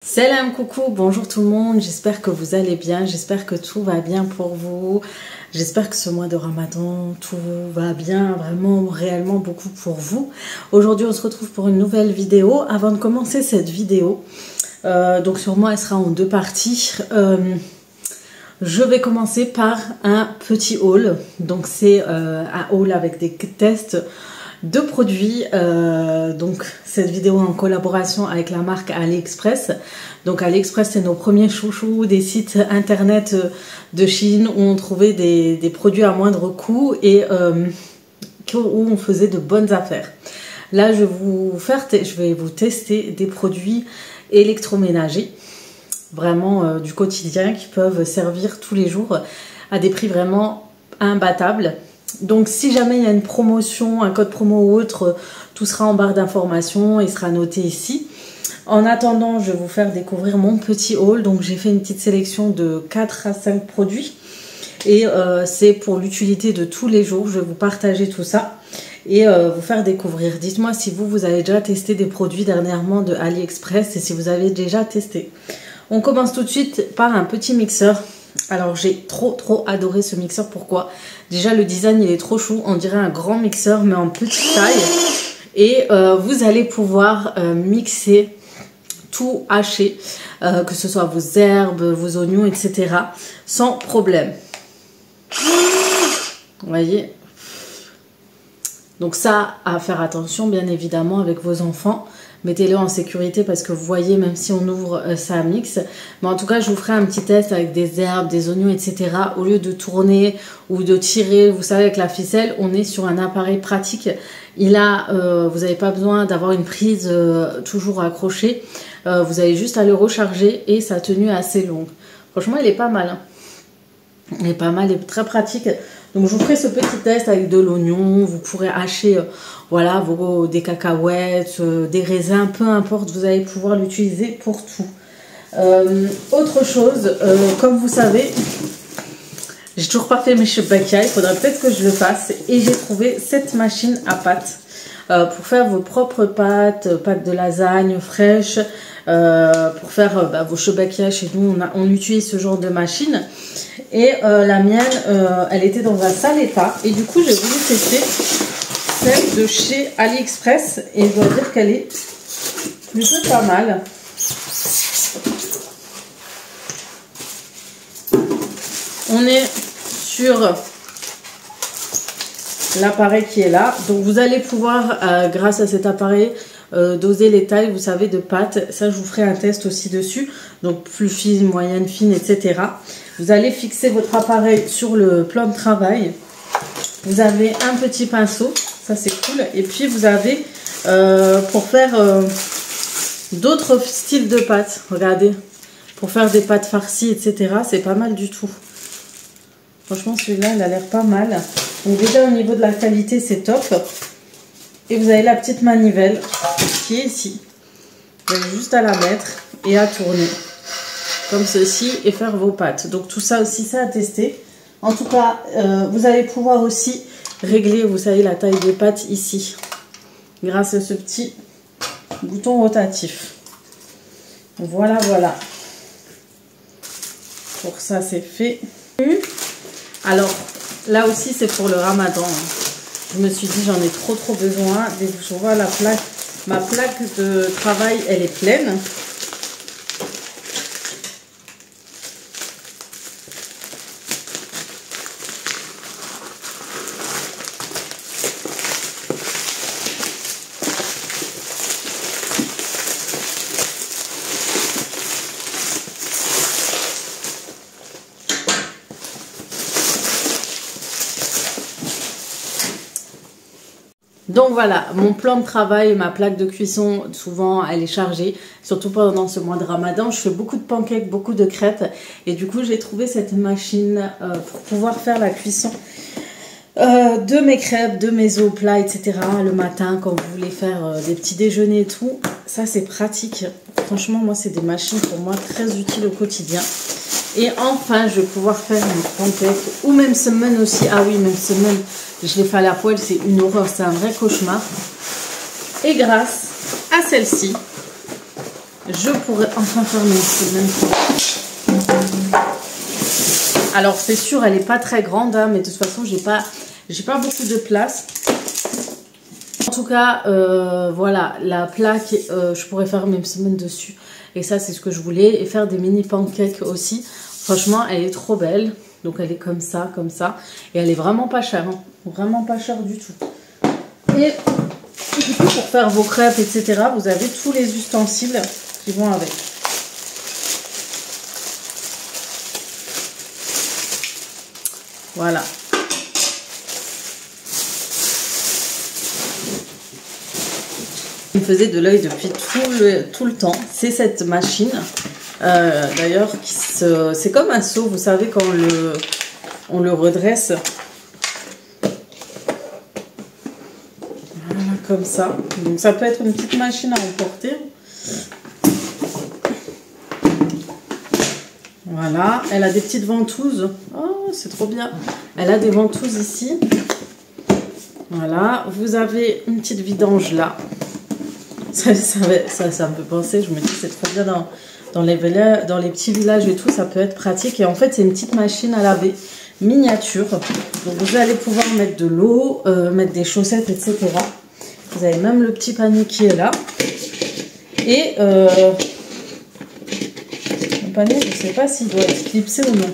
Salam, coucou, bonjour tout le monde, j'espère que vous allez bien, j'espère que tout va bien pour vous, j'espère que ce mois de Ramadan, tout va bien, vraiment, réellement beaucoup pour vous. Aujourd'hui, on se retrouve pour une nouvelle vidéo. Avant de commencer cette vidéo, donc sûrement elle sera en deux parties, je vais commencer par un petit haul, donc c'est un haul avec des tests de produits, donc cette vidéo en collaboration avec la marque AliExpress. Donc AliExpress, c'est nos premiers chouchous des sites internet de Chine où on trouvait des produits à moindre coût et où on faisait de bonnes affaires. Là, je vais vous tester des produits électroménagers, vraiment du quotidien, qui peuvent servir tous les jours à des prix vraiment imbattables. Donc si jamais il y a une promotion, un code promo ou autre, tout sera en barre d'informations et sera noté ici. En attendant, je vais vous faire découvrir mon petit haul. Donc j'ai fait une petite sélection de 4 à 5 produits. Et c'est pour l'utilité de tous les jours. Je vais vous partager tout ça et vous faire découvrir. Dites-moi si vous avez déjà testé des produits dernièrement de AliExpress et si vous avez déjà testé. On commence tout de suite par un petit mixeur. Alors j'ai trop adoré ce mixeur. Pourquoi? Déjà le design il est trop chou, on dirait un grand mixeur mais en petite taille. Et vous allez pouvoir mixer tout haché, que ce soit vos herbes, vos oignons, etc. sans problème. Vous voyez? Donc ça, à faire attention bien évidemment avec vos enfants. Mettez-le en sécurité parce que vous voyez, même si on ouvre, ça mixe. Mais en tout cas, je vous ferai un petit test avec des herbes, des oignons, etc. Au lieu de tourner ou de tirer, vous savez, avec la ficelle, on est sur un appareil pratique. Vous n'avez pas besoin d'avoir une prise toujours accrochée. Vous avez juste à le recharger et sa tenue est assez longue. Franchement, il est pas mal. Hein. Il est pas mal, il est très pratique. Donc je vous ferai ce petit test avec de l'oignon. Vous pourrez hacher voilà, des cacahuètes, des raisins, peu importe, vous allez pouvoir l'utiliser pour tout. Autre chose, comme vous savez, j'ai toujours pas fait mes choubakia, il faudrait peut-être que je le fasse. Et j'ai trouvé cette machine à pâtes pour faire vos propres pâtes de lasagne fraîches, pour faire vos choubakia. Chez nous, on utilise ce genre de machine. Et la mienne, elle était dans un sale état. Et du coup, j'ai voulu tester celle de chez AliExpress. Et je dois dire qu'elle est plutôt pas mal. On est sur l'appareil qui est là. Donc vous allez pouvoir, grâce à cet appareil, doser les tailles, vous savez, de pâtes. Ça, je vous ferai un test aussi dessus. Donc plus fine, moyenne, fine, etc. Vous allez fixer votre appareil sur le plan de travail. Vous avez un petit pinceau, ça c'est cool. Et puis vous avez pour faire d'autres styles de pâtes. Regardez, pour faire des pâtes farcies, etc. C'est pas mal du tout. Franchement, celui-là, il a l'air pas mal. Donc déjà au niveau de la qualité, c'est top. Et vous avez la petite manivelle qui est ici. Vous avez juste à la mettre et à tourner comme ceci et faire vos pâtes. Donc tout ça aussi, c'est à tester. En tout cas, vous allez pouvoir aussi régler, vous savez, la taille des pâtes ici, grâce à ce petit bouton rotatif. Voilà. Pour ça, c'est fait. Alors, là aussi, c'est pour le Ramadan. Je me suis dit, j'en ai trop besoin. Dès que je vois ma plaque de travail, elle est pleine. Donc voilà, mon plan de travail, ma plaque de cuisson, souvent elle est chargée, surtout pendant ce mois de Ramadan. Je fais beaucoup de pancakes, beaucoup de crêpes et du coup j'ai trouvé cette machine pour pouvoir faire la cuisson de mes crêpes, de mes œufs plats, etc. le matin quand vous voulez faire des petits déjeuners et tout. Ça c'est pratique. Franchement, moi c'est des machines pour moi très utiles au quotidien. Et enfin, je vais pouvoir faire une pancake ou même semaine aussi. Ah oui, même semaine, je l'ai fait à la poêle, c'est une horreur, c'est un vrai cauchemar. Et grâce à celle-ci, je pourrais enfin faire mes semaines. Alors c'est sûr, elle n'est pas très grande, hein, mais de toute façon, j'ai pas beaucoup de place. En tout cas, voilà, la plaque, je pourrais faire mes semaines dessus. Et ça, c'est ce que je voulais. Et faire des mini pancakes aussi. Franchement, elle est trop belle. Donc, elle est comme ça, comme ça. Et elle est vraiment pas chère. Hein. Vraiment pas chère du tout. Et du coup, pour faire vos crêpes, etc., vous avez tous les ustensiles qui vont avec. Voilà. Il me faisait de l'œil depuis tout le temps. C'est cette machine. D'ailleurs, c'est comme un seau, vous savez, quand on le redresse. Voilà, comme ça. Donc ça peut être une petite machine à emporter. Voilà, elle a des petites ventouses. Oh, c'est trop bien. Elle a des ventouses ici. Voilà, vous avez une petite vidange là. Ça me fait penser, je me dis c'est trop bien dans les petits villages et tout, ça peut être pratique. Et en fait, c'est une petite machine à laver miniature. Donc vous allez pouvoir mettre de l'eau, mettre des chaussettes, etc. Vous avez même le petit panier qui est là. Et le panier, je ne sais pas s'il doit être clipsé ou non.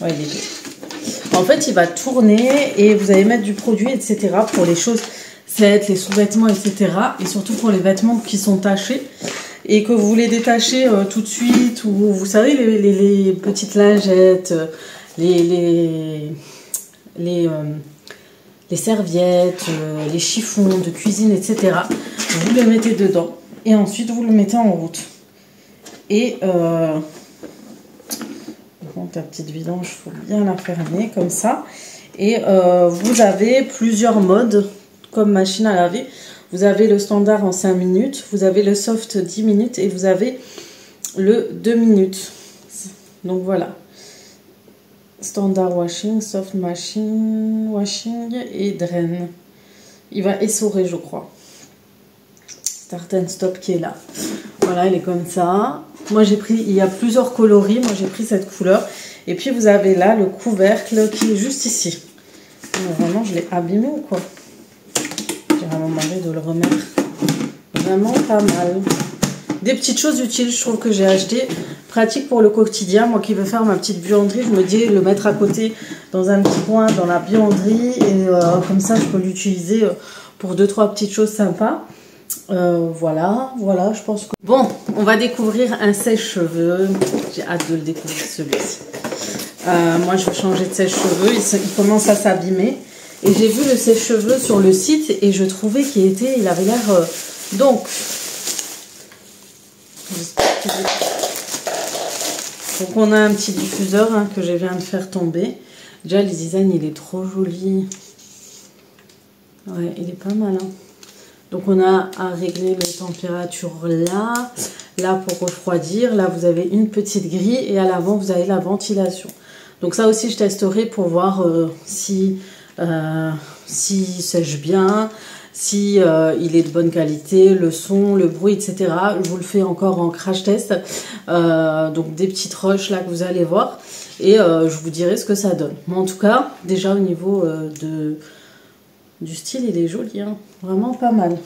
Ouais, il est. En fait, il va tourner et vous allez mettre du produit, etc. pour les choses. Les sous-vêtements, etc. Et surtout pour les vêtements qui sont tachés et que vous voulez détacher tout de suite, ou vous savez les petites lingettes, les serviettes, les chiffons de cuisine, etc. Vous les mettez dedans et ensuite vous le mettez en route. Et ta petite vidange, il faut bien la fermer comme ça. Et vous avez plusieurs modes. Comme machine à laver, vous avez le standard en 5 minutes, vous avez le soft 10 minutes et vous avez le 2 minutes. Donc voilà. Standard washing, soft machine washing et drain. Il va essorer, je crois. Start and stop qui est là. Voilà, il est comme ça. Moi j'ai pris, il y a plusieurs coloris, moi j'ai pris cette couleur. Et puis vous avez là le couvercle qui est juste ici. Vraiment, je l'ai abîmé ou quoi? À mon mari de le remettre. Vraiment pas mal. Des petites choses utiles, je trouve, que j'ai acheté. Pratique pour le quotidien. Moi qui veux faire ma petite buanderie, je me dis le mettre à côté dans un petit coin dans la buanderie. Et comme ça, je peux l'utiliser pour 2-3 petites choses sympas. Voilà, je pense que... Bon, on va découvrir un sèche-cheveux. J'ai hâte de le découvrir, celui-ci. Moi, je vais changer de sèche-cheveux. Il commence à s'abîmer. Et j'ai vu le sèche-cheveux sur le site et je trouvais il avait l'air... Donc on a un petit diffuseur que je viens de faire tomber. Déjà, le design, il est trop joli. Ouais, il est pas mal. Hein. Donc on a à régler les températures là. Là pour refroidir. Là, vous avez une petite grille et à l'avant, vous avez la ventilation. Donc ça aussi, je testerai pour voir si sèche bien, si il est de bonne qualité, le son, le bruit, etc. Je vous le fais encore en crash test. Donc des petites rushs là que vous allez voir. Et je vous dirai ce que ça donne. Mais en tout cas, déjà au niveau du style, il est joli. Hein. Vraiment pas mal.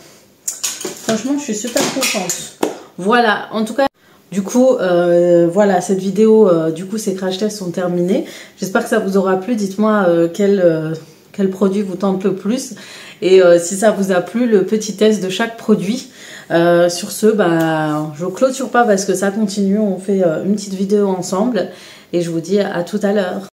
Franchement, je suis super contente. Voilà, en tout cas... Du coup, voilà, cette vidéo, du coup, ces crash tests sont terminés. J'espère que ça vous aura plu. Dites-moi quel produit vous tente le plus. Et si ça vous a plu, le petit test de chaque produit. Sur ce, bah, je clôture pas parce que ça continue. On fait une petite vidéo ensemble. Et je vous dis à tout à l'heure.